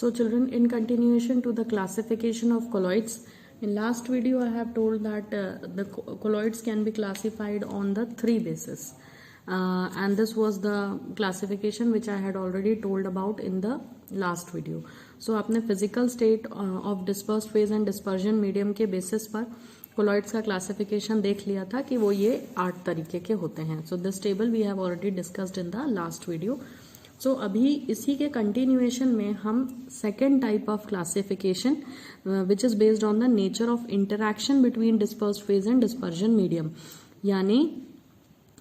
So children, in continuation to the classification of colloids, in last video I have told that the colloids can be classified on the three bases, and this was the classification which I had already told about in the last video. So आपने physical state of dispersed phase and dispersion medium के basis पर colloids का classification देख लिया था कि वो ये 8 तरीके के होते हैं. So this table we have already discussed in the last video. So अभी इसी के continuation में हम second type of classification which is based on the nature of interaction between dispersed phase and dispersion medium, यानी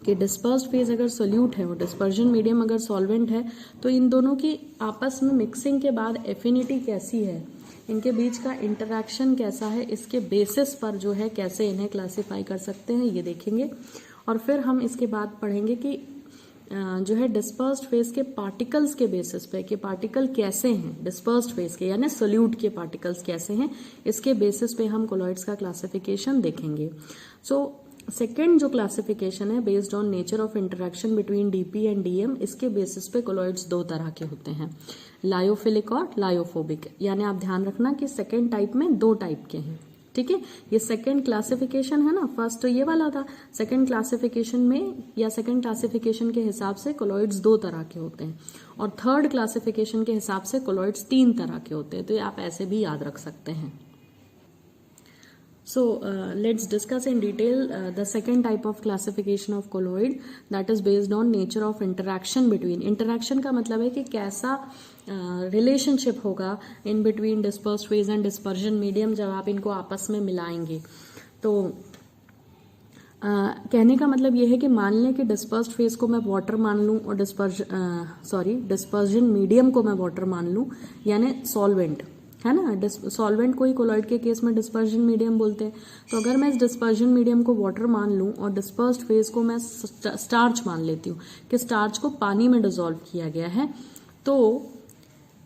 कि dispersed phase अगर solute है और डिस्पर्जन मीडियम अगर सॉल्वेंट है तो इन दोनों की आपस में मिक्सिंग के बाद एफिनिटी कैसी है, इनके बीच का इंटरैक्शन कैसा है, इसके बेसिस पर जो है कैसे इन्हें क्लासिफाई कर सकते हैं ये देखेंगे. और फिर हम इसके बाद पढ़ेंगे कि जो है डिस्पर्स्ड फेज के पार्टिकल्स के बेसिस पे कि पार्टिकल कैसे हैं डिस्पर्स्ड फेज के यानी सोल्यूट के पार्टिकल्स कैसे हैं, इसके बेसिस पे हम कोलॉइड्स का क्लासिफिकेशन देखेंगे. सो सेकेंड जो क्लासिफिकेशन है based on nature of interaction between DP and DM, इसके बेसिस पे कोलॉइड्स दो तरह के होते हैं, लायोफिलिक और लायोफोबिक. यानी आप ध्यान रखना कि सेकेंड टाइप में दो टाइप के हैं. ठीक है, ये सेकेंड क्लासिफिकेशन है ना, फर्स्ट तो ये वाला था. सेकेंड क्लासिफिकेशन में या सेकेंड क्लासिफिकेशन के हिसाब से कोलॉइड्स दो तरह के होते हैं और थर्ड क्लासिफिकेशन के हिसाब से कोलॉइड्स तीन तरह के होते हैं. तो ये आप ऐसे भी याद रख सकते हैं. So let's discuss in detail the second type of classification of colloid, that is based on nature of interaction between. Interaction का मतलब है कि कैसा relationship होगा in between dispersed phase and dispersion medium जब आप इनको आपस में मिलाएंगे. तो कहने का मतलब ये है कि मान लें कि डिस्पर्स्ड फेज को मैं वाटर मान लूं और डिस्पर्जन मीडियम को मैं वाटर मान लूं, यानी सॉल्वेंट है ना. सॉल्वेंट को ही कोलॉइड के केस में डिस्पर्जन मीडियम बोलते हैं. तो अगर मैं इस डिस्पर्जन मीडियम को वाटर मान लूं और डिस्पर्स्ड फेज को मैं स्टार्च मान लेती हूँ कि स्टार्च को पानी में डिसॉल्व किया गया है, तो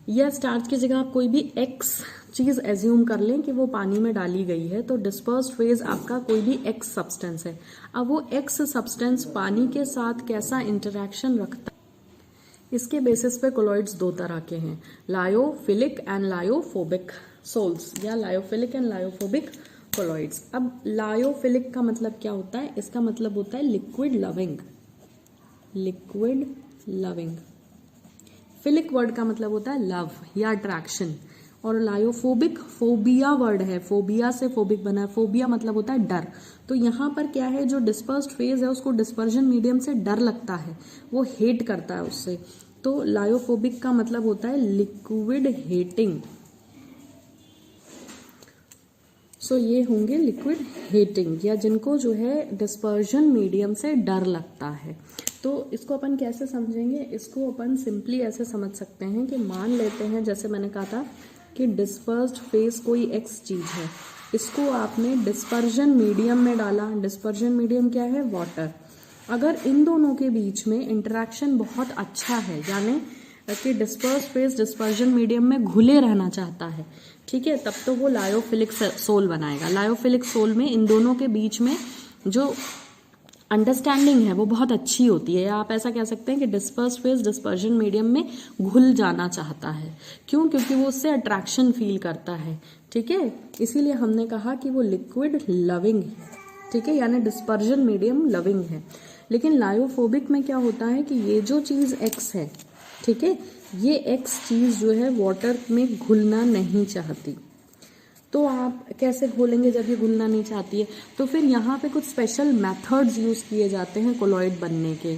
यह स्टार्च की जगह आप कोई भी एक्स चीज एज्यूम कर लें कि वो पानी में डाली गई है, तो डिस्पर्स्ड फेज आपका कोई भी एक्स सब्सटेंस है. अब वो एक्स सब्सटेंस पानी के साथ कैसा इंटरेक्शन रखता है, इसके बेसिस पे कोलॉइड्स दो तरह के हैं, लायोफिलिक एंड लायोफोबिक सोल्स या लायोफिलिक एंड लायोफोबिक कोलॉइड्स. अब लायोफिलिक का मतलब क्या होता है, इसका मतलब होता है liquid loving. Liquid loving. Philic word का मतलब होता है लव या अट्रैक्शन, और लायोफोबिक फोबिया वर्ड है, फोबिया से फोबिक बना है. फोबिया मतलब होता है डर. तो यहाँ पर क्या है, जो डिस्पर्स्ड फेज है उसको डिस्पर्जन मीडियम से डर लगता है, वो हेट करता है उससे. तो लायोफोबिक का मतलब होता है लिक्विड हेटिंग. सो ये होंगे लिक्विड हेटिंग, या जिनको जो है डिस्पर्जन मीडियम से डर लगता है. तो इसको अपन कैसे समझेंगे, इसको अपन सिंपली ऐसे समझ सकते हैं कि मान लेते हैं, जैसे मैंने कहा था कि डिस्पर्स्ड फेज कोई एक्स चीज है, इसको आपने डिस्पर्जन मीडियम में डाला. डिस्पर्जन मीडियम क्या है, वाटर. अगर इन दोनों के बीच में इंटरेक्शन बहुत अच्छा है, यानी कि डिस्पर्स्ड फेज डिस्पर्जन मीडियम में घुले रहना चाहता है, ठीक है, तब तो वो लायोफिलिक सोल बनाएगा. लायोफिलिक सोल में इन दोनों के बीच में जो अंडरस्टैंडिंग है वो बहुत अच्छी होती है. आप ऐसा कह सकते हैं कि डिस्पर्स्ड फेज डिस्पर्जन मीडियम में घुल जाना चाहता है. क्यों? क्योंकि वो उससे अट्रैक्शन फील करता है. ठीक है, इसीलिए हमने कहा कि वो लिक्विड लविंग है. ठीक है, यानी डिस्पर्जन मीडियम लविंग है. लेकिन लायोफोबिक में क्या होता है कि ये जो चीज एक्स है, ठीक है, ये एक्स चीज जो है वाटर में घुलना नहीं चाहती. तो आप कैसे घोलेंगे जब ये घुलना नहीं चाहती है, तो फिर यहाँ पे कुछ स्पेशल मेथड्स यूज किए जाते हैं कोलॉइड बनने के.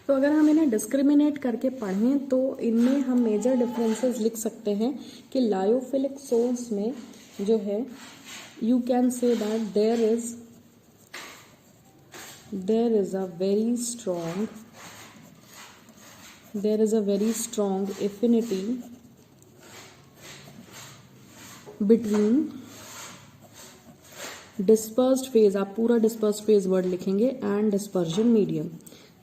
तो अगर हम इन्हें डिस्क्रिमिनेट करके पढ़ें तो इनमें हम मेजर डिफरेंसेस लिख सकते हैं कि लायोफिलिक सोल्स में जो है you can say that there is a very strong affinity between dispersed phase, आप पूरा डिस्पर्स्ड फेज वर्ड लिखेंगे, एंड डिस्पर्जन मीडियम.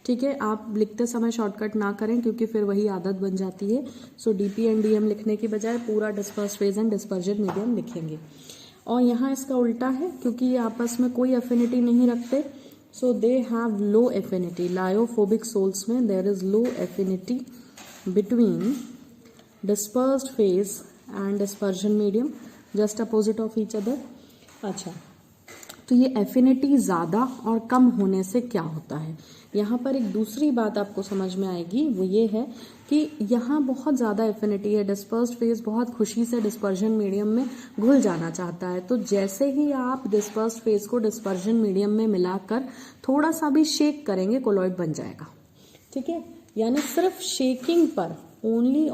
ठीक है, आप लिखते समय शॉर्टकट ना करें क्योंकि फिर वही आदत बन जाती है. सो डीपी एंड डीएम लिखने की बजाय पूरा dispersed phase and dispersion medium लिखेंगे. और यहाँ इसका उल्टा है, क्योंकि ये आपस में कोई एफिनिटी नहीं रखते, so they have low affinity. Lyophobic sols में there is low affinity between dispersed phase and dispersion medium just opposite of each other. अच्छा, तो ये एफिनिटी ज़्यादा और कम होने से क्या होता है, यहाँ पर एक दूसरी बात आपको समझ में आएगी, वो ये है कि यहाँ बहुत ज़्यादा एफिनिटी है, डिस्पर्स्ड फेज बहुत खुशी से डिस्पर्जन मीडियम में घुल जाना चाहता है। तो जैसे ही आप डिस्पर्स्ड फेज को डिस्पर्जन मीडियम में मिलाकर थोड़ा सा भी शेक करेंगे, कोलॉइड बन जाएगा। ठीक है, यानी सिर्फ शेकिंग पर, only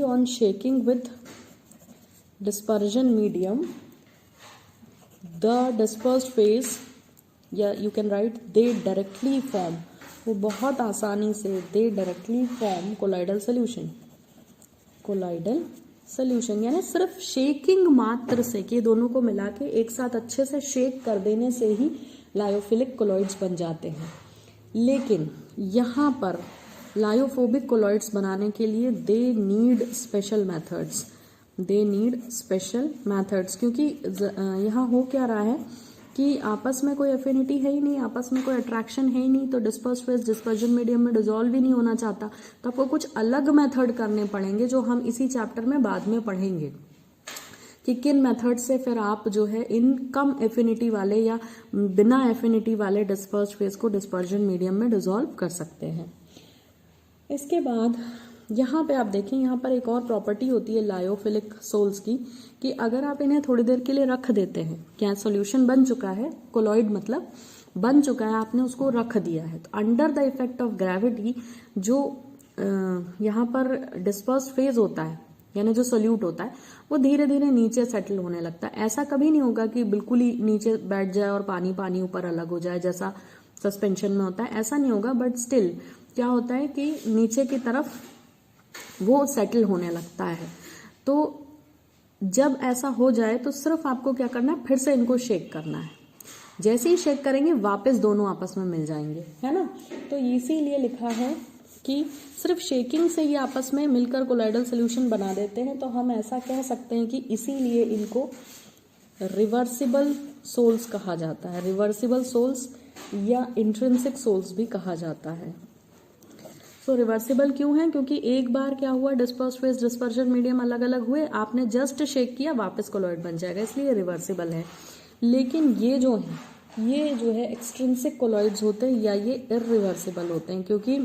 on shaking with dispersion medium, the dispersed phase, या you can right they directly form, वो बहुत आसानी से दे डायरेक्टली फॉर्म कोलाइडल सोल्यूशन। यानी सिर्फ शेकिंग मात्र से, कि दोनों को मिला के एक साथ अच्छे से शेक कर देने से ही लायोफिलिक कोलॉइड्स बन जाते हैं। लेकिन यहाँ पर लायोफोबिक कोलॉइड्स बनाने के लिए दे नीड स्पेशल मेथड्स, क्योंकि यहाँ हो क्या रहा है कि आपस में कोई एफिनिटी है ही नहीं, आपस में कोई अट्रैक्शन है ही नहीं, तो डिस्पर्स्ड फेज डिस्पर्जन मीडियम में डिसॉल्व ही नहीं होना चाहता। तो आपको कुछ अलग मेथड करने पड़ेंगे, जो हम इसी चैप्टर में बाद में पढ़ेंगे कि किन मेथड से फिर आप जो है इन कम एफिनिटी वाले या बिना एफिनिटी वाले डिस्पर्स्ड फेज को डिस्पर्जन मीडियम में डिसॉल्व कर सकते हैं। इसके बाद यहाँ पे आप देखें, यहाँ पर एक और प्रॉपर्टी होती है लायोफिलिक सोल्स की, कि अगर आप इन्हें थोड़ी देर के लिए रख देते हैं, क्या सॉल्यूशन बन चुका है, कोलॉइड मतलब बन चुका है, आपने उसको रख दिया है, तो under the effect of gravity जो यहाँ पर डिस्पर्स्ड फेज होता है, यानी जो सोल्यूट होता है, वो धीरे धीरे नीचे सेटल होने लगता है। ऐसा कभी नहीं होगा कि बिल्कुल ही नीचे बैठ जाए और पानी ऊपर अलग हो जाए, जैसा सस्पेंशन में होता है, ऐसा नहीं होगा। बट स्टिल क्या होता है कि नीचे की तरफ वो सेटल होने लगता है। तो जब ऐसा हो जाए तो सिर्फ आपको क्या करना है, फिर से इनको शेक करना है। जैसे ही शेक करेंगे वापस दोनों आपस में मिल जाएंगे, है ना। तो इसीलिए लिखा है कि सिर्फ शेकिंग से ही आपस में मिलकर कोलाइडल सोल्यूशन बना देते हैं। तो हम ऐसा कह सकते हैं कि इसीलिए इनको रिवर्सिबल सोल्स कहा जाता है, रिवर्सिबल सोल्स या इंट्रिंसिक सोल्स भी कहा जाता है। तो रिवर्सिबल क्यों है, क्योंकि एक बार क्या हुआ, डिस्पर्स्ड फेज डिस्पर्जन मीडियम अलग अलग हुए, आपने जस्ट शेक किया, वापस कोलॉइड बन जाएगा, इसलिए रिवर्सिबल है। लेकिन ये जो है एक्सट्रिंसिक कोलॉइड्स होते हैं या ये इरिवर्सिबल होते हैं, क्योंकि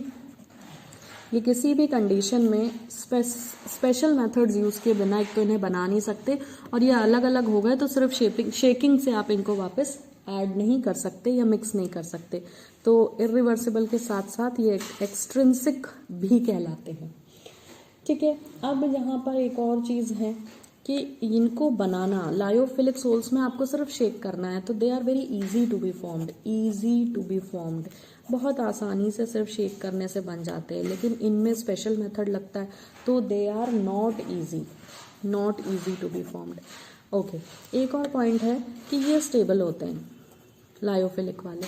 ये किसी भी कंडीशन में स्पेशल मेथड्स यूज किए बिना एक तो इन्हें बना नहीं सकते, और ये अलग अलग हो गए तो सिर्फ शेकिंग से आप इनको वापस ऐड नहीं कर सकते या मिक्स नहीं कर सकते। तो इरिवर्सिबल के साथ साथ ये एक्सट्रिंसिक भी कहलाते हैं। ठीक है, अब यहाँ पर एक और चीज़ है कि इनको बनाना, लायोफिलिक सोल्स में आपको सिर्फ शेक करना है, तो they are very easy to be formed, बहुत आसानी से सिर्फ शेक करने से बन जाते हैं। लेकिन इनमें स्पेशल मेथड लगता है, तो they are not easy to be formed. Okay, एक और पॉइंट है कि ये स्टेबल होते हैं लायोफिलिक वाले,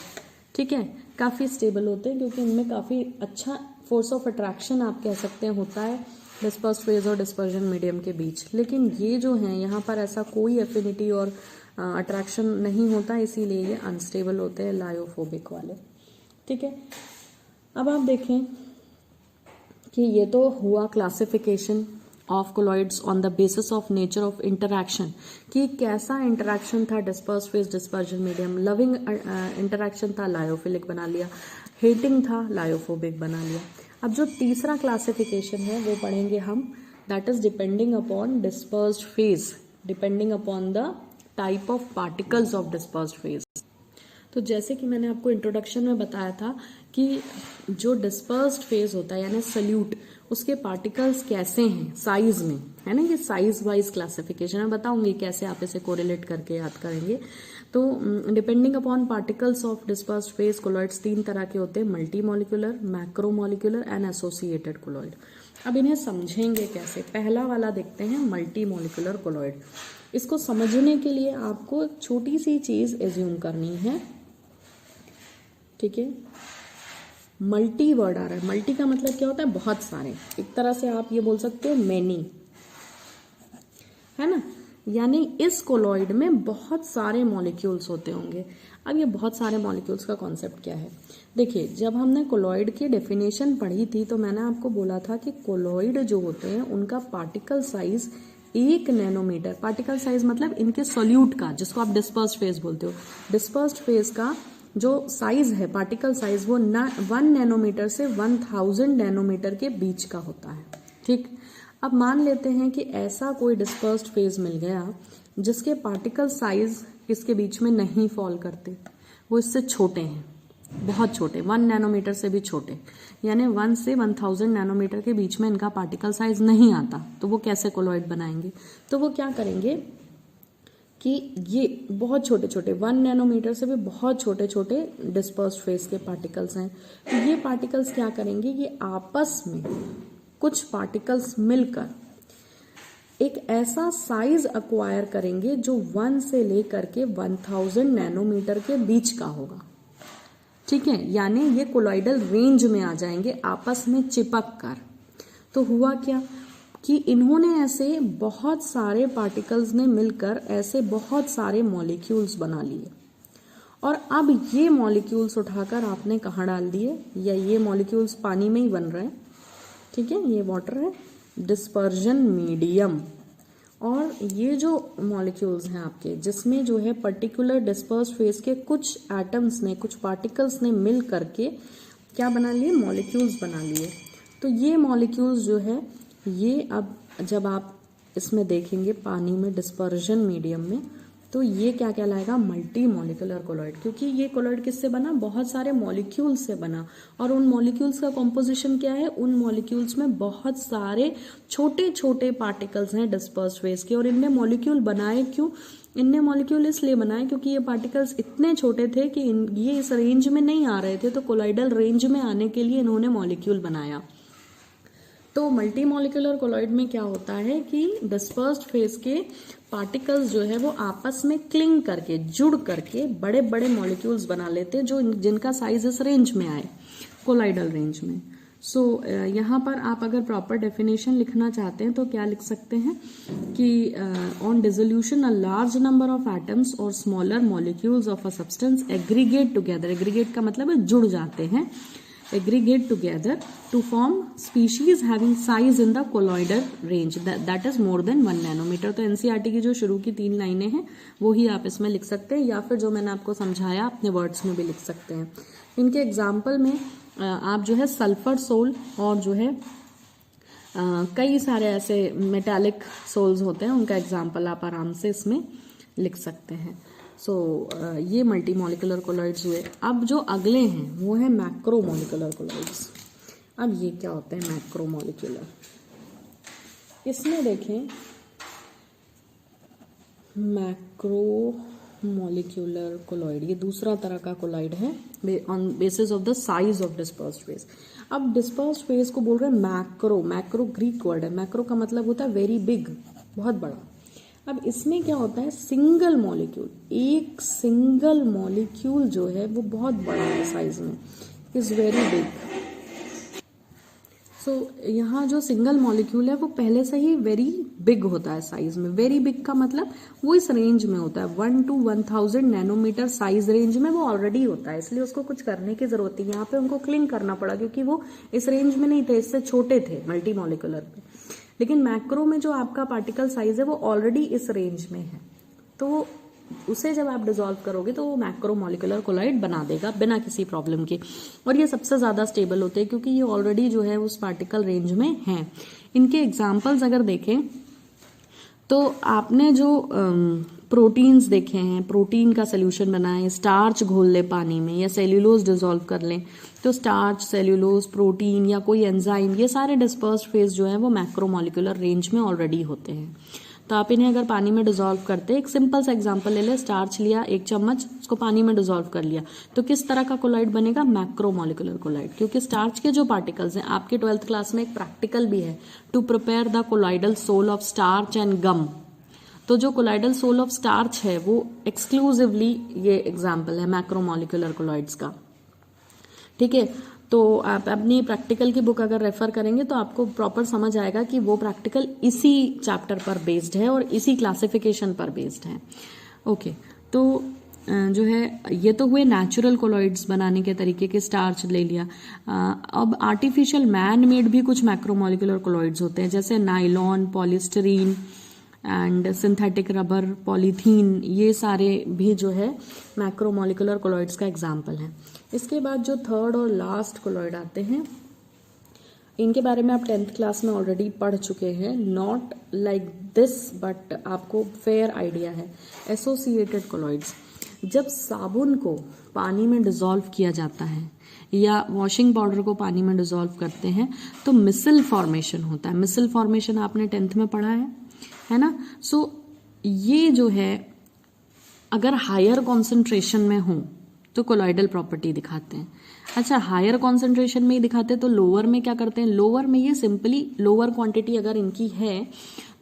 ठीक है, काफ़ी स्टेबल होते हैं, क्योंकि इनमें काफ़ी अच्छा फोर्स ऑफ अट्रैक्शन आप कह सकते हैं होता है डिस्पर्स्ड फेज और डिस्पर्जन मीडियम के बीच। लेकिन ये जो हैं यहाँ पर ऐसा कोई एफिनिटी और अट्रैक्शन नहीं होता, इसीलिए ये अनस्टेबल होते हैं लायोफोबिक वाले। ठीक है, अब आप देखें कि ये तो हुआ classification of colloids on the basis of nature of interaction, कि कैसा इंटरैक्शन था dispersed phase dispersion medium. Loving interaction था, लायोफिलिक बना लिया, हेटिंग था, लायोफोबिक बना लिया। अब जो तीसरा क्लासिफिकेशन है वो पढ़ेंगे हम, that is depending upon dispersed phase, depending upon the type of particles of dispersed phase. तो जैसे कि मैंने आपको इंट्रोडक्शन में बताया था कि जो डिस्पर्स्ड फेज होता है यानी सल्यूट, उसके पार्टिकल्स कैसे हैं साइज में, है ना। ये साइज वाइज क्लासिफिकेशन मैं बताऊंगी कैसे आप इसे कोरिलेट करके याद करेंगे। तो depending upon particles of dispersed phase colloids तीन तरह के होते हैं, multi molecular, macromolecular and associated colloid. अब इन्हें समझेंगे कैसे, पहला वाला देखते हैं मल्टी मॉलिक्यूलर कोलॉइड। इसको समझने के लिए आपको एक छोटी सी चीज एज्यूम करनी है, ठीक है। मल्टी वर्ड आ रहा है, मल्टी का मतलब क्या होता है, बहुत सारे, एक तरह से आप ये बोल सकते हो मैनी, है ना। यानी इस कोलॉइड में बहुत सारे मॉलिक्यूल्स होते होंगे। अब ये बहुत सारे मॉलिक्यूल्स का कॉन्सेप्ट क्या है? देखिए, जब हमने कोलॉइड की डेफिनेशन पढ़ी थी तो मैंने आपको बोला था कि कोलॉइड जो होते हैं उनका particle size 1 nanometre, particle size मतलब इनके सोल्यूट का, जिसको आप डिस्पर्स्ड फेज बोलते हो, डिस्पर्स्ड फेज का जो साइज है, पार्टिकल साइज, वो 1 नैनोमीटर से 1000 नैनोमीटर के बीच का होता है। ठीक, अब मान लेते हैं कि ऐसा कोई डिस्पर्स्ड फेज मिल गया जिसके पार्टिकल साइज इसके बीच में नहीं फॉल करते, वो इससे छोटे हैं, बहुत छोटे, 1 नैनोमीटर से भी छोटे, यानी 1 से 1000 नैनोमीटर के बीच में इनका पार्टिकल साइज नहीं आता, तो वो कैसे कोलॉइड बनाएंगे? तो वो क्या करेंगे कि ये बहुत छोटे छोटे 1 नैनोमीटर से भी बहुत छोटे छोटे डिस्पर्स्ड फेज के पार्टिकल्स हैं। तो ये पार्टिकल्स क्या करेंगे, ये आपस में कुछ पार्टिकल्स मिलकर एक ऐसा साइज अक्वायर करेंगे जो 1 से लेकर के 1000 नैनोमीटर के बीच का होगा। ठीक है, यानी ये कोलॉइडल रेंज में आ जाएंगे आपस में चिपक कर। तो हुआ क्या कि इन्होंने ऐसे बहुत सारे पार्टिकल्स ने मिलकर ऐसे बहुत सारे मॉलिक्यूल्स बना लिए, और अब ये मॉलिक्यूल्स उठाकर आपने कहाँ डाल दिए, या ये मॉलिक्यूल्स पानी में ही बन रहे हैं। ठीक है, ये वाटर है, डिस्पर्जन मीडियम, और ये जो मॉलिक्यूल्स हैं आपके, जिसमें जो है पर्टिकुलर डिस्पर्स्ड फेज के कुछ एटम्स ने, कुछ पार्टिकल्स ने मिल करके क्या बना लिए, मॉलिक्यूल्स बना लिए। तो ये मॉलिक्यूल्स जो है ये अब जब आप इसमें देखेंगे पानी में डिस्पर्जन मीडियम में, तो ये क्या कहलाएगा, मल्टी मॉलिक्यूलर कोलॉइड, क्योंकि ये कोलॉइड किससे बना, बहुत सारे मॉलिक्यूल्स से बना। और उन मॉलिक्यूल्स का कॉम्पोजिशन क्या है, उन मॉलिक्यूल्स में बहुत सारे छोटे छोटे पार्टिकल्स हैं डिस्पर्स्ड फेज के। और इनने मॉलिक्यूल बनाए क्यों, इनने मॉलिक्यूल इसलिए बनाए क्योंकि ये पार्टिकल्स इतने छोटे थे कि ये इस रेंज में नहीं आ रहे थे, तो कोलॉइडल रेंज में आने के लिए इन्होंने मॉलिक्यूल बनाया। तो मल्टी मॉलिक्यूलर कोलॉइड में क्या होता है कि डिस्पर्स्ड फेज के पार्टिकल्स जो है वो आपस में क्लिंग करके, जुड़ करके बड़े बड़े मॉलिक्यूल्स बना लेते हैं जो जिनका साइज इस रेंज में आए, कोलॉइडल रेंज में। सो यहाँ पर आप अगर प्रॉपर डेफिनेशन लिखना चाहते हैं तो क्या लिख सकते हैं कि on dissolution a large number of atoms और smaller molecules of a substance aggregate together, aggregate का मतलब है जुड़ जाते हैं, aggregate together to form species having size in the colloidal range that is more than 1 nanometre. तो NCERT की जो शुरू की 3 लाइनें हैं वो ही आप इसमें लिख सकते हैं, या फिर जो मैंने आपको समझाया अपने वर्ड्स में भी लिख सकते हैं। इनके एग्जाम्पल में आप जो है सल्फर सोल और जो है कई सारे ऐसे मेटालिक सोल्स होते हैं, उनका एग्जाम्पल आप आराम से इसमें लिख सकते हैं। सो ये मल्टी मॉलिक्यूलर कोलॉइड्स हुए। अब जो अगले हैं वो है मैक्रो मॉलिक्यूलर कोलॉइड्स। अब ये क्या होते हैं मैक्रो मॉलिक्यूलर, इसमें देखें मैक्रो मॉलिक्यूलर कोलॉइड, ये दूसरा तरह का कोलॉइड है on basis of the size of dispersed phase. अब डिस्पर्स्ड फेज को बोल रहे हैं मैक्रो, मैक्रो ग्रीक वर्ड है, मैक्रो का मतलब होता है वेरी बिग, बहुत बड़ा। अब इसमें क्या होता है, सिंगल मॉलिक्यूल, एक सिंगल मॉलिक्यूल जो है वो बहुत बड़ा है साइज में, इज वेरी बिग। सो यहाँ जो सिंगल मॉलिक्यूल है वो पहले से ही वेरी बिग होता है साइज में। वेरी बिग का मतलब वो इस रेंज में होता है, 1 to 1000 नैनोमीटर साइज रेंज में वो ऑलरेडी होता है, इसलिए उसको कुछ करने की जरूरत नहीं। यहाँ पे उनको क्लिंग करना पड़ा क्योंकि वो इस रेंज में नहीं थे, इससे छोटे थे मल्टी मॉलिक्यूलर पे। लेकिन मैक्रो में जो आपका पार्टिकल साइज है वो ऑलरेडी इस रेंज में है, तो उसे जब आप डिसॉल्व करोगे तो वो मैक्रो मॉलिक्यूलर कोलॉइड बना देगा बिना किसी प्रॉब्लम के। और ये सबसे ज्यादा स्टेबल होते हैं क्योंकि ये ऑलरेडी जो है उस पार्टिकल रेंज में है। इनके एग्जाम्पल्स अगर देखें तो आपने जो प्रोटीन्स देखे हैं, प्रोटीन का सोल्यूशन बनाए, स्टार्च घोल ले पानी में या सेल्यूलोज डिसॉल्व कर लें, तो स्टार्च, सेल्यूलोज, प्रोटीन या कोई एंजाइम, ये सारे डिस्पर्स्ड फेज जो है वो मैक्रो मॉलिक्यूलर रेंज में ऑलरेडी होते हैं। तो आप इन्हें अगर पानी में डिसॉल्व करते, एक सिंपल सा एग्जांपल ले ले, स्टार्च लिया 1 चम्मच, उसको पानी में डिसॉल्व कर लिया, तो किस तरह का कोलॉइड बनेगा, मैक्रो मॉलिक्यूलर कोलॉइड। क्योंकि स्टार्च के जो पार्टिकल्स हैं, आपके 12th क्लास में एक प्रैक्टिकल भी है, to prepare the colloidal sol of starch and gum. तो जो कोलॉइडल सोल ऑफ स्टार्च है वो एक्सक्लूसिवली ये एग्जाम्पल है मैक्रो मॉलिक्यूलर कोलॉइड्स का। ठीक है, तो आप अपनी प्रैक्टिकल की बुक अगर रेफर करेंगे तो आपको प्रॉपर समझ आएगा कि वो प्रैक्टिकल इसी चैप्टर पर बेस्ड है और इसी क्लासिफिकेशन पर बेस्ड है। ओके, तो जो है ये तो हुए नेचुरल कोलॉइड्स बनाने के तरीके के, स्टार्च ले लिया। अब आर्टिफिशियल मैन मेड भी कुछ मैक्रोमोलिकुलर कोलॉइड्स होते हैं, जैसे nylon, polystyrene and synthetic rubber, polythene, ये सारे भी जो है मैक्रोमोलिकुलर कोलॉइड्स का एग्जाम्पल है। इसके बाद जो थर्ड और लास्ट कोलॉइड आते हैं, इनके बारे में आप 10th क्लास में ऑलरेडी पढ़ चुके हैं, नॉट लाइक दिस बट आपको फेयर आइडिया है। एसोसिएटेड कोलॉइड्स, जब साबुन को पानी में डिसॉल्व किया जाता है या वॉशिंग पाउडर को पानी में डिसॉल्व करते हैं तो मिसल फॉर्मेशन होता है। मिसल फॉर्मेशन आपने 10th में पढ़ा है ना। सो ये जो है अगर हायर कॉन्सेंट्रेशन में हो तो कोलॉइडल प्रॉपर्टी दिखाते हैं। अच्छा, हायर कॉन्सेंट्रेशन में ही दिखाते हैं तो लोअर में क्या करते हैं? लोअर में ये सिंपली लोअर क्वांटिटी अगर इनकी है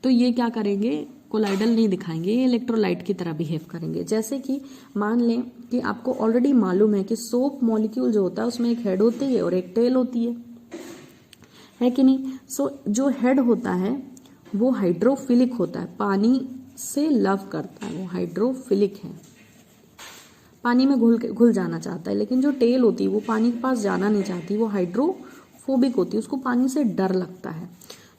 तो ये क्या करेंगे? कोलॉइडल नहीं दिखाएंगे, ये इलेक्ट्रोलाइट की तरह बिहेव करेंगे। जैसे कि मान लें कि आपको ऑलरेडी मालूम है कि सोप मॉलिक्यूल जो होता है उसमें एक हेड होती है और एक टेल होती है कि नहीं। सो जो हेड होता है वो हाइड्रोफिलिक होता है, पानी से लव करता है, वो हाइड्रोफिलिक है, पानी में घुल जाना चाहता है। लेकिन जो टेल होती है वो पानी के पास जाना नहीं चाहती, वो हाइड्रोफोबिक होती है, उसको पानी से डर लगता है।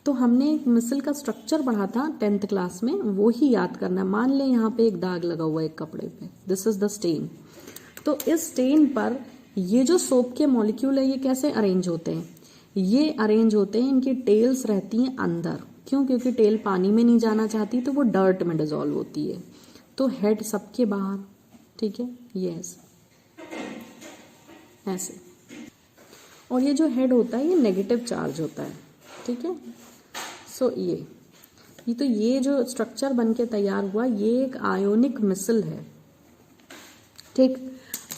तो हमने एक मिसल का स्ट्रक्चर पढ़ा था 10th क्लास में, वो ही याद करना है। मान लें यहाँ पे एक दाग लगा हुआ है एक कपड़े पे, दिस इज द स्टेन। तो इस स्टेन पर ये जो सोप के मॉलिक्यूल है ये कैसे अरेंज होते हैं? ये अरेंज होते हैं, इनकी टेल्स रहती हैं अंदर। क्यों? क्योंकि टेल पानी में नहीं जाना चाहती तो वो डर्ट में डिसॉल्व होती है। तो हेड सबके बाहर, ठीक है, ये ऐसे। और ये जो हेड होता है ये नेगेटिव चार्ज होता है, ठीक है। सो ये जो स्ट्रक्चर बन के तैयार हुआ ये एक आयोनिक मिसल है, ठीक।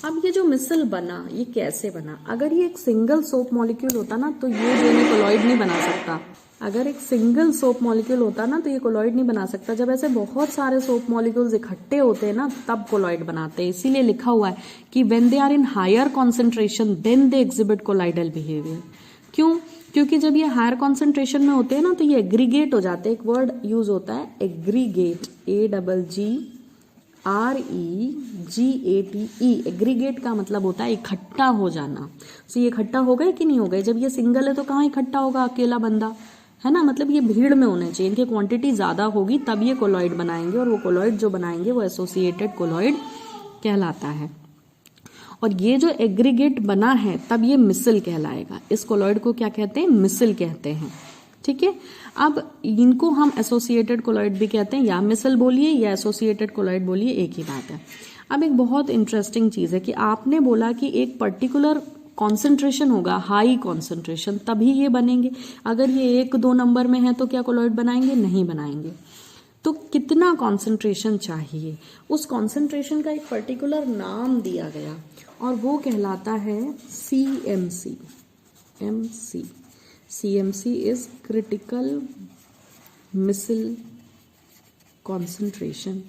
अब ये जो मिसल बना ये कैसे बना? अगर ये एक सिंगल सोप मॉलिक्यूल होता ना तो ये जो है कोलॉइड नहीं बना सकता। अगर एक सिंगल सोप मॉलिक्यूल होता ना तो ये कोलॉइड नहीं बना सकता। जब ऐसे बहुत सारे सोप मॉलिक्यूल्स इकट्ठे होते हैं ना तब कोलॉइड बनाते हैं। इसीलिए लिखा हुआ है कि when they are in higher concentration then they exhibit colloidal behaviour. क्यों? क्योंकि जब ये हायर कॉन्सेंट्रेशन में होते हैं ना तो ये एग्रीगेट हो जाते हैं। एक वर्ड यूज होता है एग्रीगेट, AGGREGATE। एग्रीगेट का मतलब होता है इकट्ठा हो जाना। तो ये इकट्ठा हो गए कि नहीं हो गए? जब ये सिंगल है तो कहाँ इकट्ठा होगा? अकेला बंदा है ना, मतलब ये भीड़ में होने चाहिए, इनकी क्वांटिटी ज्यादा होगी तब ये कोलॉइड बनाएंगे, और वो कोलॉइड जो बनाएंगे वो एसोसिएटेड कोलॉइड कहलाता है। और ये जो एग्रीगेट बना है तब ये मिसल कहलाएगा। इस कोलॉइड को क्या कहते हैं? मिसल कहते हैं, ठीक है। अब इनको हम एसोसिएटेड कोलॉइड भी कहते हैं, या मिसल बोलिए या एसोसिएटेड कोलॉइड बोलिए, एक ही बात है। अब एक बहुत इंटरेस्टिंग चीज है कि आपने बोला कि एक पर्टिकुलर कॉन्सेंट्रेशन होगा, हाई कॉन्सेंट्रेशन, तभी ये बनेंगे। अगर ये 1-2 नंबर में है तो क्या कोलॉइड बनाएंगे? नहीं बनाएंगे। तो कितना कॉन्सेंट्रेशन चाहिए? उस कॉन्सेंट्रेशन का एक पर्टिकुलर नाम दिया गया और वो कहलाता है CMC। CMC is critical micelle concentration,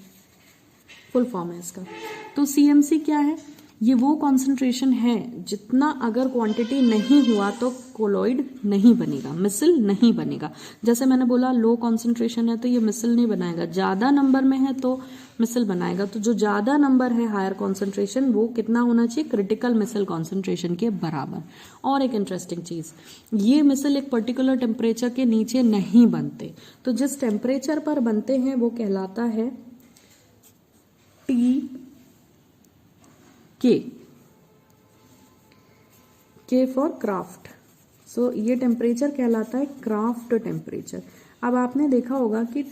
full form है इसका। तो CMC क्या है? ये वो कॉन्सेंट्रेशन है जितना अगर क्वांटिटी नहीं हुआ तो कोलॉइड नहीं बनेगा, मिसल नहीं बनेगा। जैसे मैंने बोला लो कॉन्सेंट्रेशन है तो ये मिसल नहीं बनाएगा, ज्यादा नंबर में है तो मिसल बनाएगा। तो जो ज्यादा नंबर है हायर कॉन्सेंट्रेशन वो कितना होना चाहिए? क्रिटिकल मिसल कॉन्सेंट्रेशन के बराबर। और एक इंटरेस्टिंग चीज, ये मिसल एक पर्टिकुलर टेम्परेचर के नीचे नहीं बनते। तो जिस टेम्परेचर पर बनते हैं वो कहलाता है K फॉर क्राफ्ट। सो ये टेम्परेचर कहलाता है क्राफ्ट टेम्परेचर। अब आपने देखा होगा कि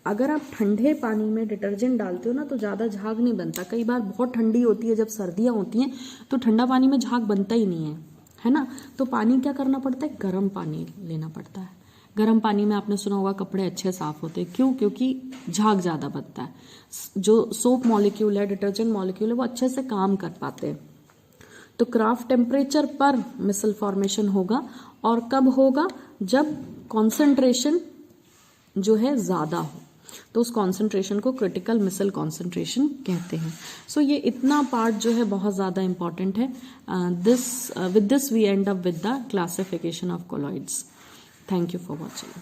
अगर आप ठंडे पानी में डिटर्जेंट डालते हो ना तो ज्यादा झाग नहीं बनता। कई बार बहुत ठंडी होती है, जब सर्दियां होती हैं तो ठंडा पानी में झाग बनता ही नहीं है ना। तो पानी क्या करना पड़ता है? गर्म पानी लेना पड़ता है। गर्म पानी में आपने सुना होगा कपड़े अच्छे साफ होते हैं। क्यों? क्योंकि झाग ज्यादा बनता है। जो सोप मॉलिक्यूल है, डिटर्जेंट मॉलिक्यूल है, वो अच्छे से काम कर पाते हैं। तो क्राफ्ट टेम्परेचर पर मिसल फॉर्मेशन होगा। और कब होगा? जब कॉन्सेंट्रेशन जो है ज्यादा हो। तो उस कॉन्सेंट्रेशन को क्रिटिकल मिसल कॉन्सेंट्रेशन कहते हैं. सो ये इतना पार्ट जो है बहुत ज़्यादा इंपॉर्टेंट है. With this we end up with the classification of colloids. Thank you for watching.